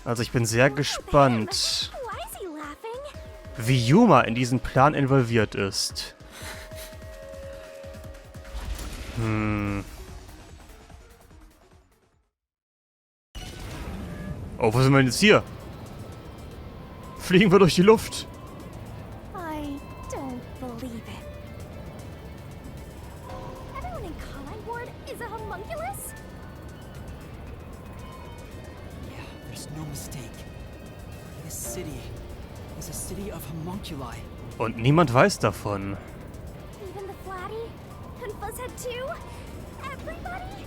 Also ich bin sehr gespannt, wie Yuma in diesen Plan involviert ist. Oh, wo sind wir denn jetzt hier? Fliegen wir durch die Luft? I don't believe it. Everyone in Kanai Ward is a homunculus? Yeah, there's no mistake. This city is a city of homunculi. Und niemand weiß davon. Even the Flatty? And Fuzzhead too? Everybody?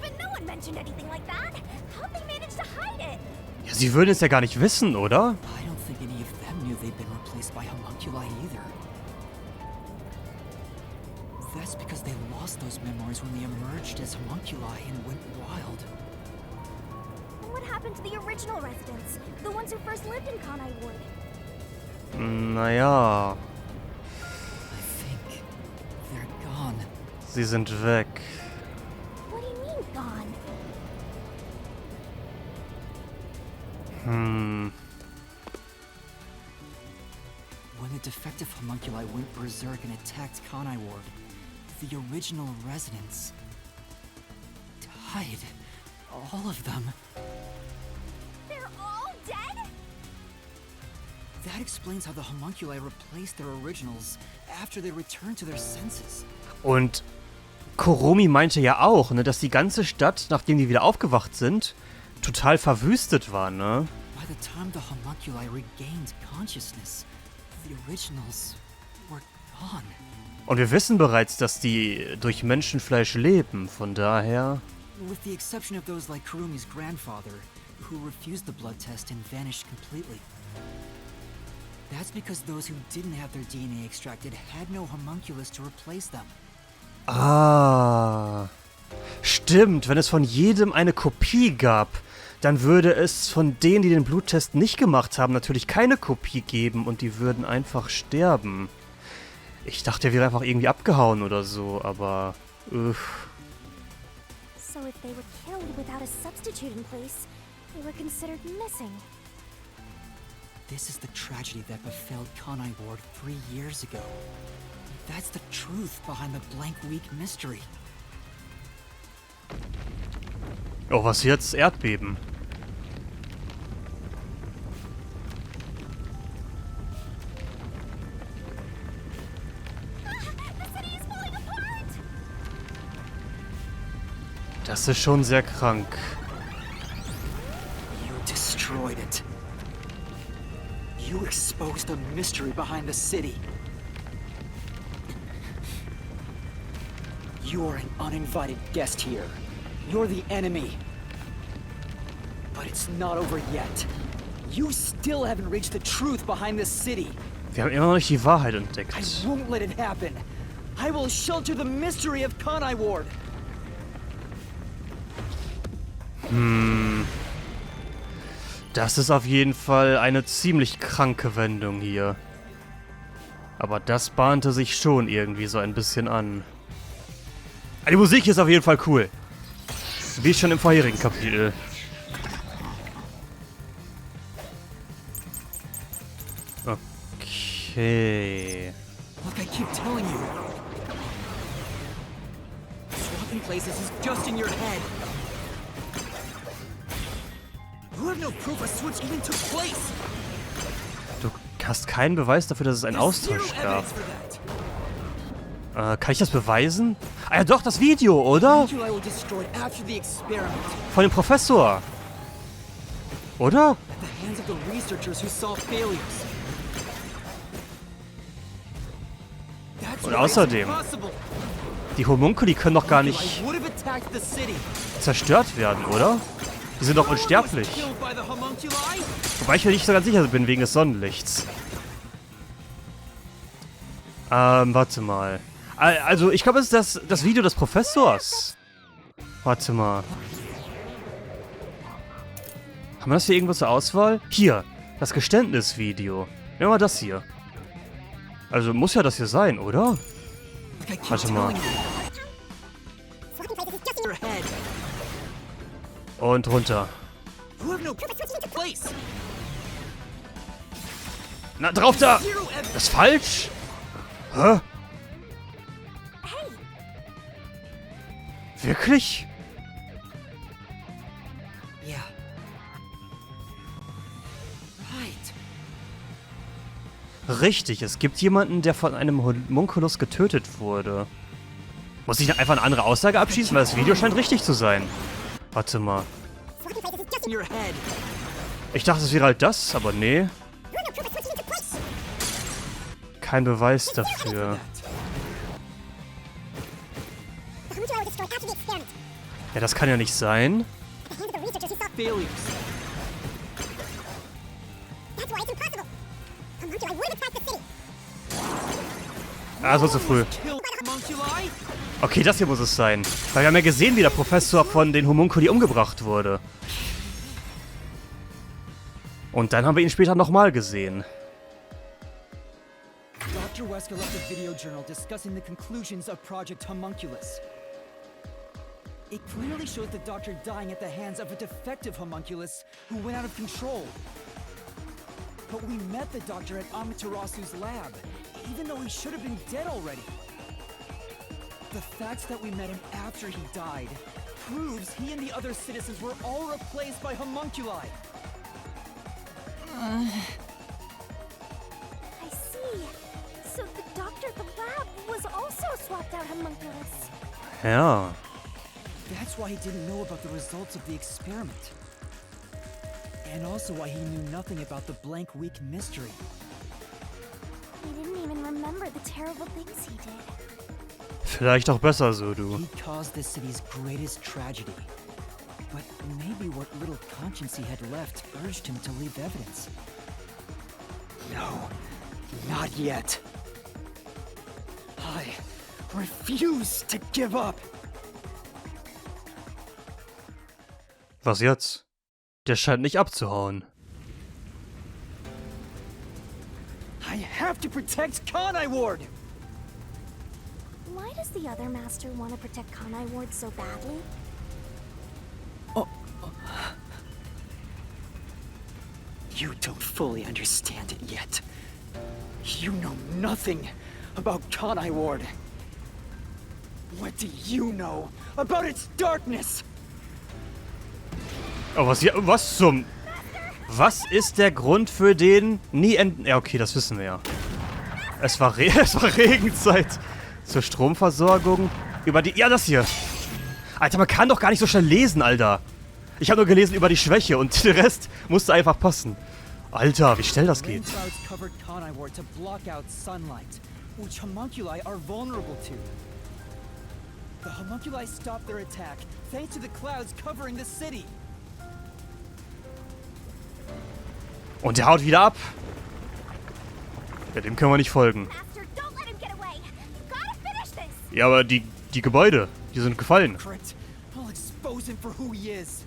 But no one mentioned anything like that. How'd they manage to hide it? Ja, sie würden es ja gar nicht wissen, oder? I don't think any of them knew they'd been replaced by homunculi either. That's because they lost those memories when they emerged as homunculi and went wild. And what happened to the original residents? The ones who first lived in Kanai Ward? Naja, I think they're gone. sie sind weg. What do you mean, gone? When the defective homunculi went berserk and attacked Kanai Ward, the original residents died. All of them. They're all dead? That explains how the homunculi replaced their originals after they returned to their senses. Und Kurumi meinte ja auch, ne, dass die ganze Stadt, nachdem die wieder aufgewacht sind, total verwüstet war, ne? By the time the homunculi regained consciousness, the originals were gone. Und wir wissen bereits, dass die durch Menschenfleisch leben, von daher... With the exception of those like Kurumi's grandfather, who refused the blood test and vanished completely. That's because those who didn't have their DNA extracted had no homunculus to replace them. Ah, stimmt. Wenn es von jedem eine Kopie gab, dann würde es von denen, die den Bluttest nicht gemacht haben, natürlich keine Kopie geben und die würden einfach sterben. Ich dachte, er wäre einfach irgendwie abgehauen oder so, aber... So if they were killed without a substitute in place, they were considered missing. This is the tragedy that befell Kanai Ward 3 years ago. That's the truth behind the blank week mystery. Oh, was jetzt? Erdbeben. Das ist schon sehr krank. You destroyed it. You exposed the mystery behind the city. You are an uninvited guest here. You're the enemy. But it's not over yet. You still haven't reached the truth behind this city. Wir haben immer noch nicht die Wahrheit entdeckt. I won't let it happen. I will shelter the mystery of Kanai Ward. Das ist auf jeden Fall eine ziemlich kranke Wendung hier. Aber das bahnte sich schon irgendwie so ein bisschen an. Die Musik ist auf jeden Fall cool. Wie schon im vorherigen Kapitel. Okay. Like I keep telling you. Swapping places is just in your head. You have no proof a switch even took place. Du hast keinen Beweis dafür, dass es einen Austausch gab. Kann ich das beweisen? Ah ja doch, das Video, oder? Von dem Professor. Oder? Und außerdem, die Homunculi können doch gar nicht zerstört werden, oder? Die sind doch unsterblich. Wobei ich mir nicht so ganz sicher bin, wegen des Sonnenlichts. Warte mal. Also, ich glaube, es ist das Video des Professors. Warte mal. Haben wir das hier irgendwo zur Auswahl? Hier, das Geständnisvideo. Nehmen wir mal das hier. Also, muss ja das hier sein, oder? Warte mal. Und runter. who have no place. Na, drauf da! Das ist falsch! Hä? Hey, Wirklich? Yeah. Right. Richtig, es gibt jemanden, der von einem Homunculus getötet wurde. Muss ich einfach eine andere Aussage abschließen, weil das Video scheint richtig zu sein. Warte mal. In your head. Ich dachte, es wäre halt das, aber nee. Kein Beweis dafür. Ja, das kann ja nicht sein. Failures. Ah, so zu früh. Kill homunculi? Okay, das hier muss es sein. Weil wir haben ja gesehen, wie der Professor von den Homunculi umgebracht wurde. Und dann haben wir ihn später nochmal gesehen. Dr. Wesker left a video journal discussing the conclusions of Project Homunculus. It clearly shows the doctor dying at the hands of a defective homunculus who went out of control. But we met the doctor at Amaterasu's lab, even though he should have been dead already. The fact that we met him after he died proves he and the other citizens were all replaced by homunculi. I see. So the doctor at the lab was also swapped out homunculus. Ja. That's why he didn't know about the results of the experiment. And also why he knew nothing about the blank week mystery. He didn't even remember the terrible things he did. Vielleicht auch besser so, du. He caused the city's greatest tragedy. But maybe what little conscience he had left urged him to leave evidence. No, not yet. I refuse to give up. Was jetzt? Der scheint nicht abzuhauen. I have to protect Kanai Ward! Why does the other master want to protect Kanai Ward so badly? You don't fully understand it yet. You know nothing about Kanai Ward. What do you know about its darkness? Oh, was zum... Was ist der Grund für den nie enden... Ja, okay, das wissen wir ja. Es war Regenzeit. Zur Stromversorgung. Über die... Ja, das hier. Alter, man kann doch gar nicht so schnell lesen, Alter. Ich habe nur gelesen über die Schwäche und der Rest musste einfach passen. Alter, wie schnell das geht. Clouds covered Kanai Ward to block out sunlight, which homunculi are vulnerable to. The homunculi stopped their attack thanks to the clouds covering the city. Und der haut wieder ab. Ja, dem können wir nicht folgen. Master, don't let him get away. You gotta finish this. Ja, aber die Gebäude, die sind gefallen. Correct. I'll expose him for who he is.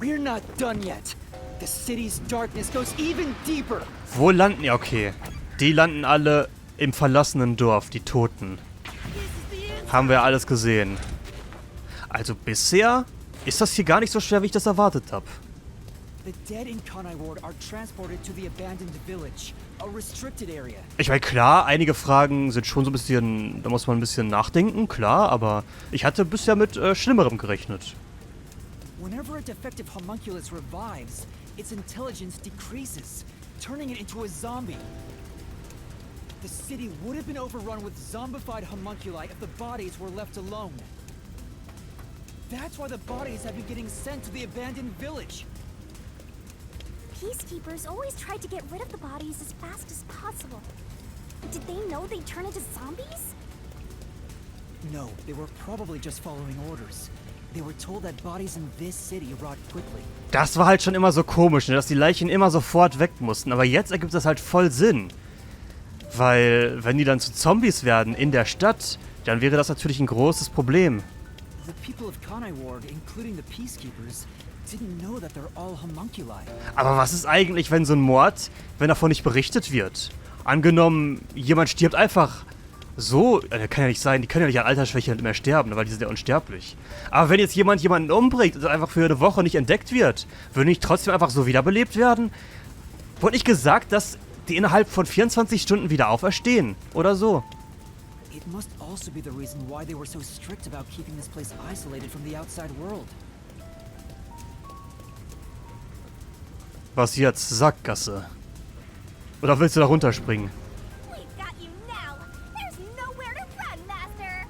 We're not done yet. The city's darkness goes even deeper. Wo landen... Ja, okay. Die landen alle im verlassenen Dorf, die Toten. Haben wir alles gesehen. Also bisher ist das hier gar nicht so schwer, wie ich das erwartet habe. The dead in Kanai Ward are transported to the abandoned village, a restricted area. Ich meine, klar, einige Fragen sind schon so ein bisschen... Da muss man ein bisschen nachdenken, klar, aber ich hatte bisher mit Schlimmerem gerechnet. Whenever a defective homunculus revives, its intelligence decreases, turning it into a zombie. The city would have been overrun with zombified homunculi if the bodies were left alone. That's why the bodies have been getting sent to the abandoned village. Peacekeepers always tried to get rid of the bodies as fast as possible. Did they know they'd turn into zombies? No, they were probably just following orders. They were told that bodies in this city rot quickly. Das war halt schon immer so komisch, ne, dass die Leichen immer sofort weg mussten. Aber jetzt ergibt das halt voll Sinn. Weil, wenn die dann zu Zombies werden in der Stadt, dann wäre das natürlich ein großes Problem. The people of Kanai Ward, including the peacekeepers, didn't know that they're all homunculi. Aber was ist eigentlich, wenn so ein Mord, wenn davon nicht berichtet wird? Angenommen, jemand stirbt einfach So, kann ja nicht sein, die können ja nicht an Altersschwäche nicht mehr sterben, weil die sind ja unsterblich. Aber wenn jetzt jemanden umbringt und einfach für eine Woche nicht entdeckt wird, würden die nicht trotzdem einfach so wiederbelebt werden? Wurde nicht gesagt, dass die innerhalb von 24 Stunden wieder auferstehen? Oder so? It must also be the reason why they were so strict about keeping this place isolated from the outside world. Was jetzt? Sackgasse. Oder willst du da runterspringen? We've got you now. There's nowhere to run, Master.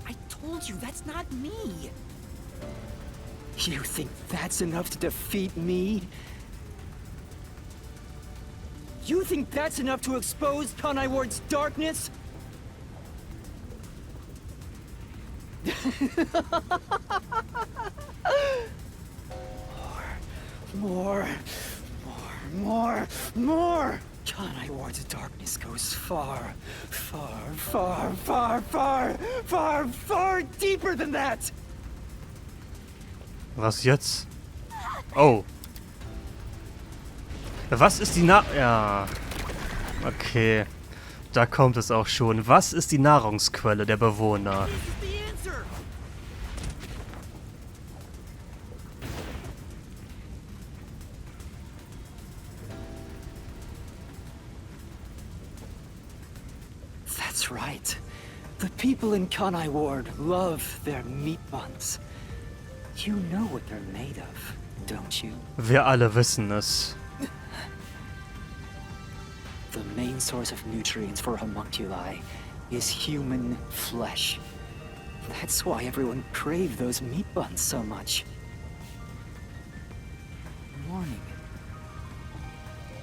I told you, that's not me! You think that's enough to defeat me? You think that's enough to expose Kanai Ward's darkness? More. Kanai Ward's darkness goes far deeper than that! Was jetzt? Oh. Was ist die Ja. Okay. Da kommt es auch schon. Was ist die Nahrungsquelle der Bewohner? That's right. The people in Kanai Ward love their meat buns. You know what they're made of, don't you? Wir alle wissen es. The main source of nutrients for homunculi is human flesh. That's why everyone craved those meat buns so much. Warning.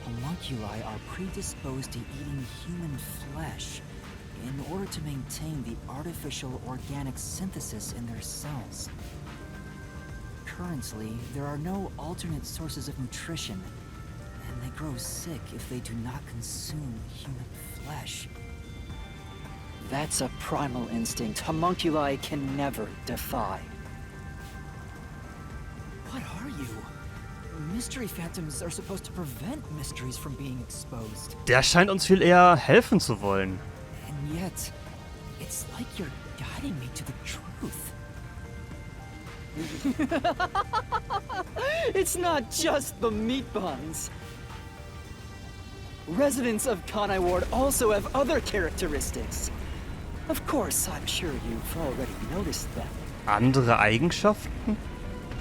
Homunculi are predisposed to eating human flesh in order to maintain the artificial organic synthesis in their cells. Currently, there are no alternate sources of nutrition, and they grow sick if they do not consume human flesh. That's a primal instinct homunculi can never defy. What are you? Mystery phantoms are supposed to prevent mysteries from being exposed. Der scheint uns viel eher helfen zu wollen. And yet, it's like you're guiding me to the truth. It's not just the meat buns. Residents of Kanai Ward also have other characteristics. Of course, I'm sure you've already noticed them. Andere Eigenschaften?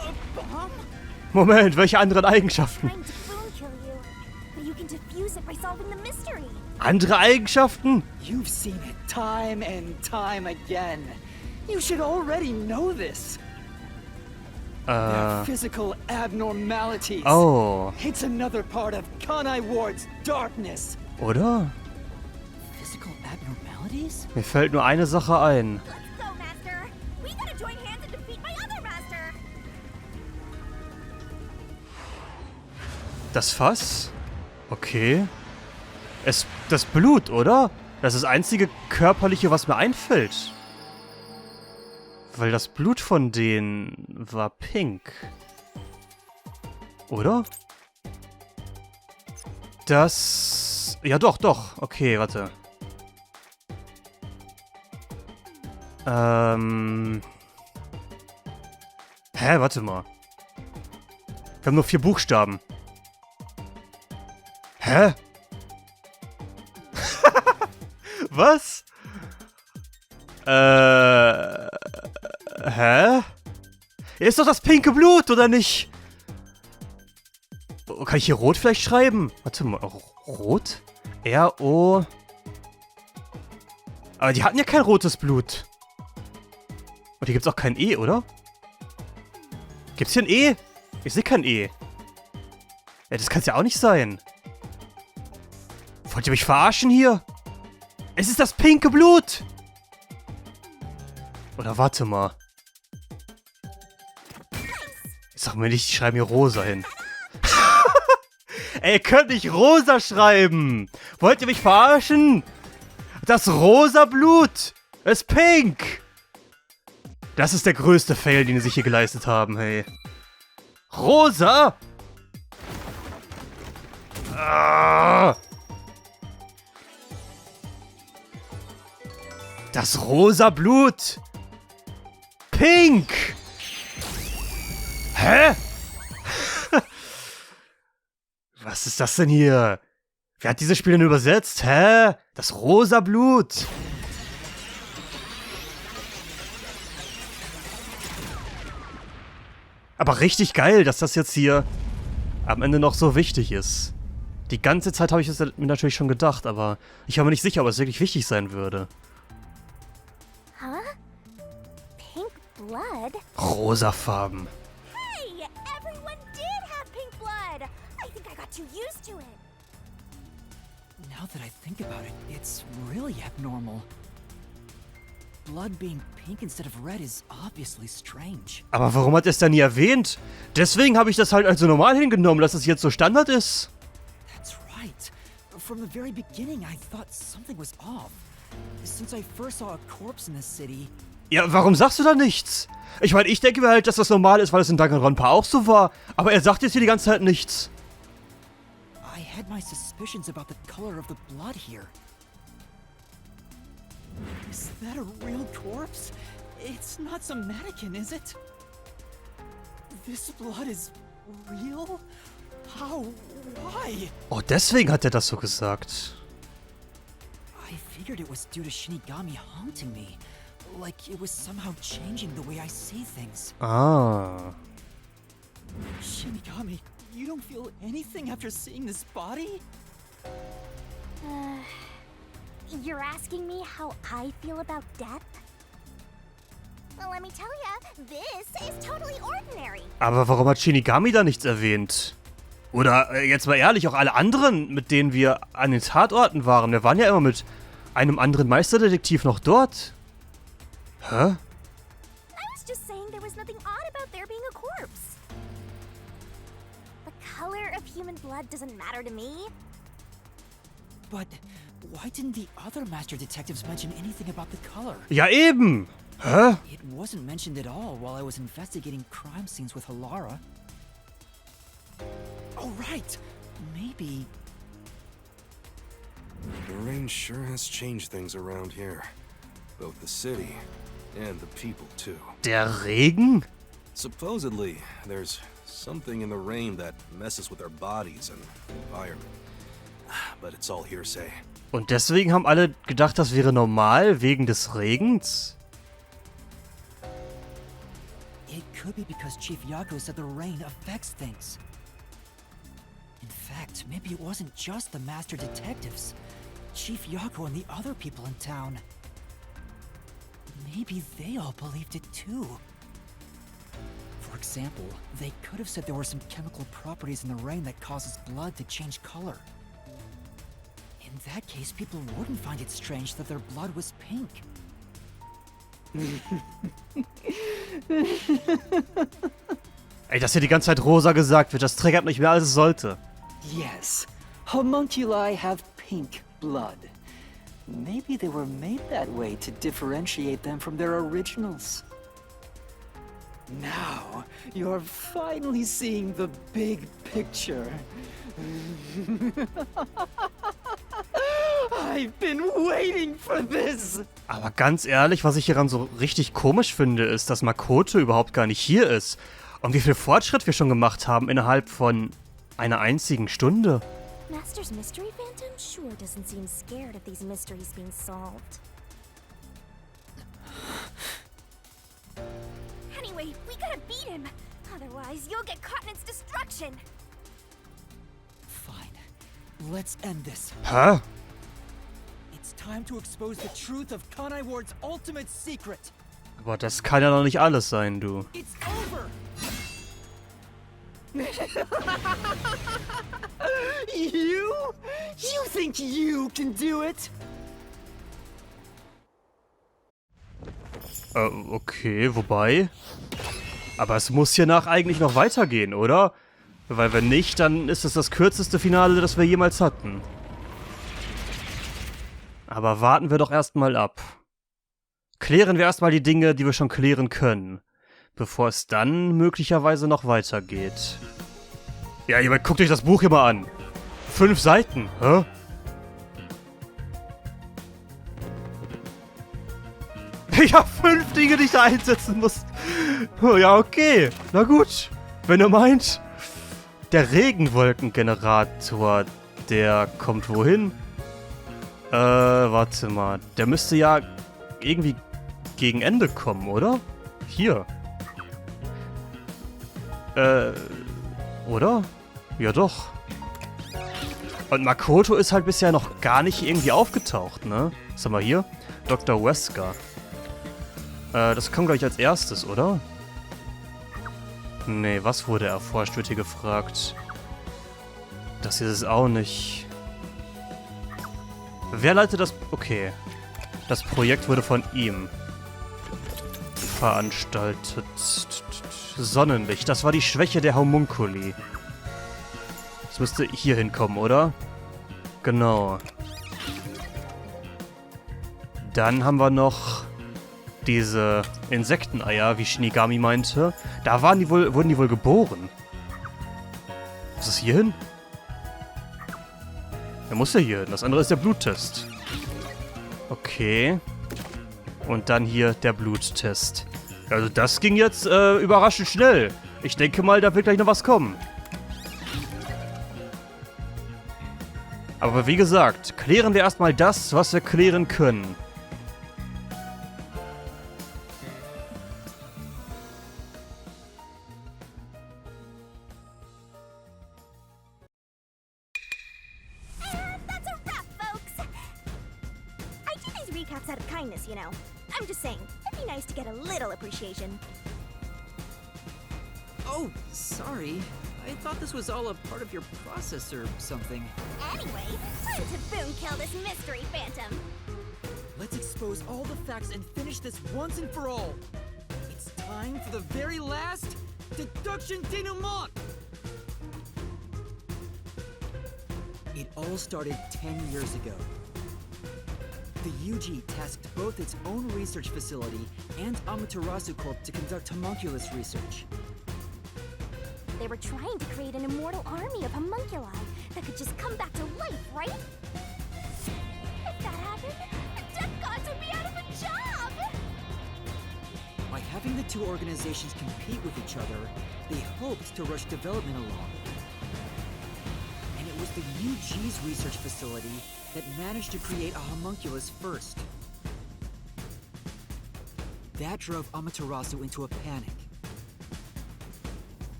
A bomb? Moment, welche anderen Eigenschaften? Trying to spoon kill you, but you can defuse it by solving the mystery. Andere Eigenschaften? You've seen it time and time again. You should already know this. They're physical abnormalities. Oh. It's another part of Kanai Ward's darkness. Oder? Physical abnormalities? Mir fällt nur eine Sache ein. Let's go, Master. We gotta join hands and defeat my other master. Das Fass? Okay. Das Blut, oder? Das ist das einzige Körperliche, was mir einfällt. Weil das Blut von denen war pink. Oder? Das... Ja, doch. Okay, warte. Warte mal. Wir haben nur 4 Buchstaben. Hä? Was? Hä? Ist doch das pinke Blut, oder nicht? Oh, kann ich hier rot vielleicht schreiben? Warte mal, rot? R-O... Aber die hatten ja kein rotes Blut. Und hier gibt's auch kein E, oder? Gibt's hier ein E? Ich sehe kein E. Ja, das kann's ja auch nicht sein. Wollt ihr mich verarschen hier? Es ist das pinke Blut! Oder warte mal. Sag mir nicht, die schreiben hier rosa hin. Ey, ihr könnt nicht rosa schreiben! Wollt ihr mich verarschen? Das rosa Blut ist pink! Das ist der größte Fail, den sie sich hier geleistet haben, hey. Rosa? Ah! Das rosa Blut! Pink! Hä? Was ist das denn hier? Wer hat dieses Spiel denn übersetzt? Hä? Das rosa Blut! Aber richtig geil, dass das jetzt hier am Ende noch so wichtig ist. Die ganze Zeit habe ich es mir natürlich schon gedacht, aber ich war mir nicht sicher, ob es wirklich wichtig sein würde. Huh? Pink blood? Rosafarben. Hey, everyone did have pink blood. I think I got too used to it. Now that I think about it, it's really abnormal. Blood being pink instead of red is obviously strange. Aber warum hat er es dann nie erwähnt? Deswegen habe ich das halt als so normal hingenommen, dass es jetzt so Standard ist. That's right. From the very beginning, I thought something was off. Since I first saw a corpse in the city. Ja, warum sagst du da nichts? Ich meine, ich denke mir halt, dass das normal ist, weil es in Danganronpa auch so war. Aber er sagt jetzt hier die ganze Zeit nichts. I had my suspicions about the color of the blood here. Is that a real corpse? It's not some mannequin, is it? This blood is real? How? Why? Oh, deswegen hat er das so gesagt. I figured it was due to Shinigami haunting me. Like it was somehow changing the way I see things. Ah. Shinigami, you don't feel anything after seeing this body? You're asking me how I feel about death? Well, let me tell ya, this is totally ordinary. Aber warum hat Shinigami da nichts erwähnt? Oder, jetzt mal ehrlich, auch alle anderen, mit denen wir an den Tatorten waren. Wir waren ja immer mit einem anderen Meisterdetektiv noch dort. Hä? I was just saying there was nothing odd about there being a corpse. The color of human blood doesn't matter to me. But why didn't the other master detectives mention anything about the color? Ja, eben! Hä? It wasn't mentioned at all while I was investigating crime scenes with Halara. Oh, right! Maybe... The rain sure has changed things around here. Both the city and the people, too. Der Regen? Supposedly, there's something in the rain that messes with our bodies and environment. But it's all hearsay. Und deswegen haben alle gedacht, das wäre normal, wegen des Regens? It could be because Chief Yako said the rain affects things. In fact, maybe it wasn't just the master detectives. Chief Yako and the other people in town. Maybe they all believed it too. For example, they could have said there were some chemical properties in the rain that causes blood to change color. In that case, people wouldn't find it strange that their blood was pink. Ey, dass hier die ganze Zeit rosa gesagt wird, das triggert mich mehr, als es sollte. Yes, homunculi have pink blood. Maybe they were made that way to differentiate them from their originals. Now, you're finally seeing the big picture. I've been waiting for this. Aber ganz ehrlich, was ich hieran so richtig komisch finde, ist, dass Makoto überhaupt gar nicht hier ist. Und wie viel Fortschritt wir schon gemacht haben innerhalb von einer einzigen Stunde. Master's mystery phantom sure doesn't seem scared of these mysteries being solved. Anyway, we gotta beat him. Otherwise, you'll get caught in its destruction. Fine. Let's end this. Hä? It's time to expose the truth of Kanai Ward's ultimate secret. Aber das kann ja noch nicht alles sein, du. It's over! You? You think you can do it? Okay, wobei? Aber es muss hiernach eigentlich noch weitergehen, oder? Weil wenn nicht, dann ist es das kürzeste Finale, das wir jemals hatten. Aber warten wir doch erstmal ab. Klären wir erstmal die Dinge, die wir schon klären können, bevor es dann möglicherweise noch weitergeht. Ja, ihr guckt euch das Buch hier mal an. 5 Seiten, hä? Ich habe 5 Dinge, die ich da einsetzen muss. Oh, ja, okay. Na gut. Wenn ihr meint. Der Regenwolkengenerator, der kommt wohin? Warte mal. Der müsste ja irgendwie gegen Ende kommen, oder? Hier. Oder? Ja doch. Und Makoto ist halt bisher noch gar nicht irgendwie aufgetaucht, ne? Was haben wir hier? Dr. Wesker. Das kommt gleich als erstes, oder? Nee, was wurde erforscht, wird hier gefragt. Das hier ist es auch nicht. Wer leitet das... Okay. Das Projekt wurde von ihm veranstaltet. Sonnenlicht. Das war die Schwäche der Homunculi. Das müsste hier hinkommen, oder? Genau. Dann haben wir noch diese Insekteneier, wie Shinigami meinte. Da wurden die wohl geboren. Was ist hier hin? Der muss ja hier hin. Das andere ist der Bluttest. Okay. Und dann hier der Bluttest. Also das ging jetzt überraschend schnell. Ich denke mal, da wird gleich noch was kommen. Aber wie gesagt, klären wir erstmal das, was wir klären können. That's a wrap, folks! I do these recaps out of kindness, you know. I'm just saying, it'd be nice to get a little appreciation. Oh, sorry. I thought this was all a part of your process or something. Anyway, time to boom kill this mystery phantom. Let's expose all the facts and finish this once and for all. It's time for the very last deduction denouement. It all started 10 years ago. The UG tasked both its own research facility and Amaterasu Corp to conduct homunculus research. They were trying to create an immortal army of homunculi that could just come back to life, right? If that happened, the death gods would be out of a job! By having the two organizations compete with each other, they hoped to rush development along. And it was the UG's research facility that managed to create a homunculus first. That drove Amaterasu into a panic.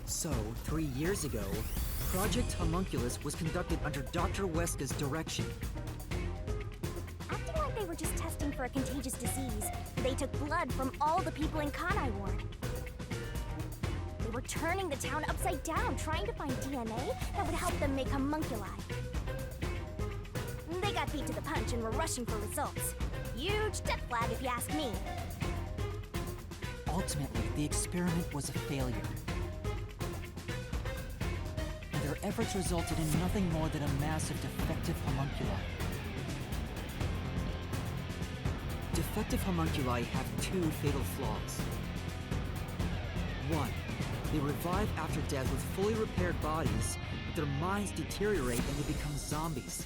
So, 3 years ago, Project Homunculus was conducted under Dr. Weska's direction. Acting like they were just testing for a contagious disease, they took blood from all the people in Kanai Ward. They were turning the town upside down, trying to find DNA that would help them make homunculi. They got beat to the punch and were rushing for results. Huge death flag, if you ask me. Ultimately, the experiment was a failure. Their efforts resulted in nothing more than a mass of defective homunculi. Defective homunculi have two fatal flaws. One, they revive after death with fully repaired bodies, but their minds deteriorate and they become zombies.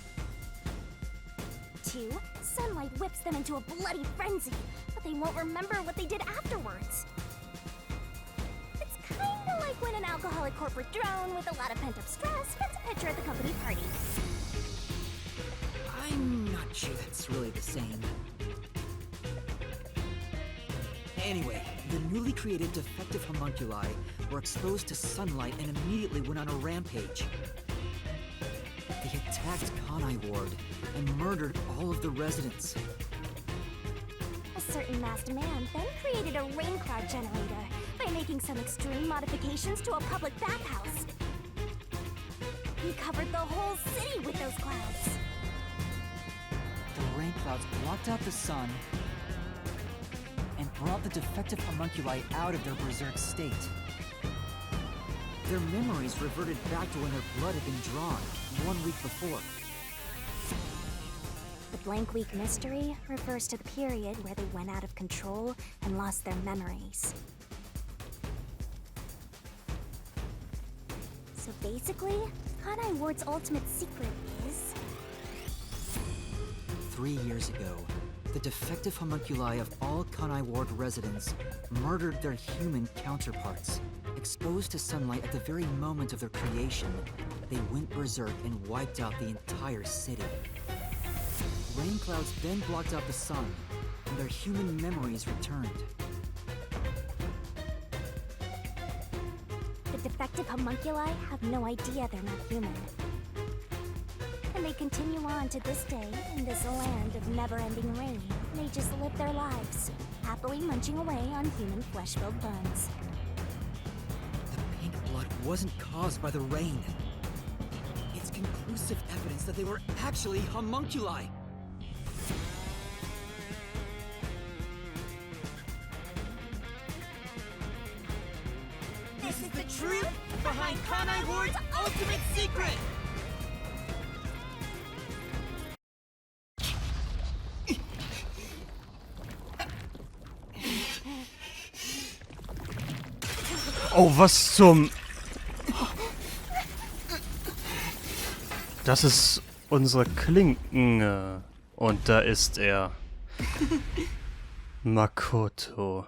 2, sunlight whips them into a bloody frenzy, but they won't remember what they did afterwards. It's kinda like when an alcoholic corporate drone with a lot of pent-up stress gets a picture at the company party. I'm not sure that's really the same. Anyway, the newly created defective homunculi were exposed to sunlight and immediately went on a rampage. They attacked Kanai Ward and murdered all of the residents. A certain masked man then created a rain cloud generator by making some extreme modifications to a public bathhouse. He covered the whole city with those clouds. The rain clouds blocked out the sun and brought the defective homunculi out of their berserk state. Their memories reverted back to when their blood had been drawn 1 week before. The blank week mystery refers to the period where they went out of control and lost their memories. So basically, Kanai Ward's ultimate secret is 3 years ago, the defective homunculi of all Kanai Ward residents murdered their human counterparts. Exposed to sunlight at the very moment of their creation, they went berserk and wiped out the entire city. Rain clouds then blocked out the sun, and their human memories returned. The defective homunculi have no idea they're not human. And they continue on to this day in this land of never-ending rain. They just live their lives, happily munching away on human flesh-filled buns. The pink blood wasn't caused by the rain. It's conclusive evidence that they were actually homunculi. This is the truth behind Kanai Ward's ultimate secret! Oh, was zum... Das ist unsere Klinken. Und da ist er. Makoto.